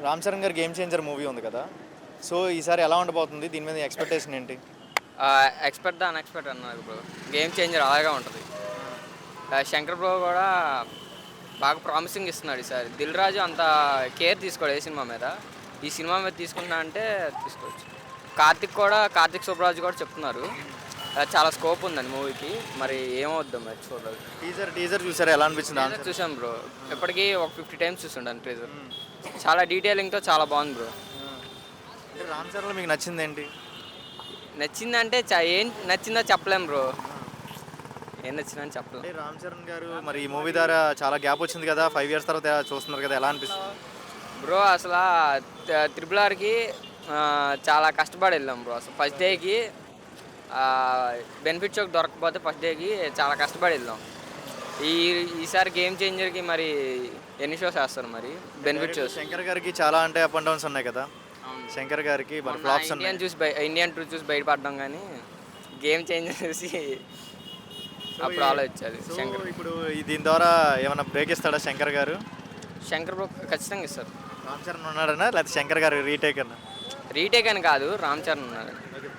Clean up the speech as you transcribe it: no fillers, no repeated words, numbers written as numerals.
రామ్ చరణ్ గారి game changer movie ఉంది కదా. సో ఈసారి ఎలా ఉండబోతుంది? దీని మీద ఎక్స్పెక్టేషన్ ఏంటి? ఎక్స్పెక్ట్ ద అన్ఎక్స్పెక్ట్ అన్నారు బ్రో. గేమ్ చేంజర్ అలాగే ఉంటుంది. శంకర్ బ్రో కూడా బాగా ప్రామిసింగ్ ఇస్తున్నాడు ఈసారి. దిల్ రాజు అంత కేర్ తీసుకోడు ఏ సినిమా మీద. ఈ సినిమా మీద తీసుకున్నా అంటే తీసుకోవచ్చు. కార్తిక్ సుబ్బరాజు కూడా చెప్తున్నారు చాలా స్కోప్ ఉందని మూవీకి. మరి ఏమవుద్దాం మరి చూడాలి. టీజర్ చూసారా? ఎలా అనిపించింది? ట్రైలర్ చూసాం బ్రో. ఇప్పటికీ ఒక 50 టైమ్స్ చూస్తుంటాను ట్రైలర్. చాలా డీటెయిలింగ్తో చాలా బాగుంది బ్రో. రామ్ చరణ్లో మీకు నచ్చింది ఏంటి? నచ్చిందంటే ఏం నచ్చిందో చెప్పలేం బ్రో. ఏం నచ్చిందని చెప్పలేం. రామ్ చరణ్ గారు మరి ఈ మూవీ ద్వారా చాలా గ్యాప్ వచ్చింది కదా, 5 years తర్వాత చూస్తున్నారు కదా, ఎలా అనిపిస్తుంది బ్రో? అసలు RRRకి చాలా కష్టపడి వెళ్ళాం బ్రో. అసలు ఫస్ట్ డేకి బెనిఫిట్ షోకి దొరకకపోతే ఫస్ట్ డేకి చాలా కష్టపడి వెళ్దాం. ఈసారి గేమ్ చేంజర్కి మరి ఎన్ని షోస్ వేస్తారు మరి? Benefit shows. శంకర్ గారికి చాలా అంటే అప్ అండ్ డౌన్స్ ఉన్నాయి కదా. శంకర్ గారికి మరి ఫ్లాప్స్ ఉన్నాయి. ఇండియన్ టూ చూసి బయటపడ్డాం, కానీ గేమ్ చేంజర్ చూసి అప్పుడు ఆలోచించాలి. శంకర్ ఇప్పుడు దీని ద్వారా ఏమైనా బ్రేక్ ఇస్తాడా శంకర్ గారు? శంకర్ బ్రో ఖచ్చితంగా ఇస్తారు. రామ్ చరణ్ ఉన్నాడనా లేకపోతే శంకర్ గారు రీటేక్ అన్నా? రీటేక్ అని కాదు, రామ్ చరణ్ ఉన్నాడు.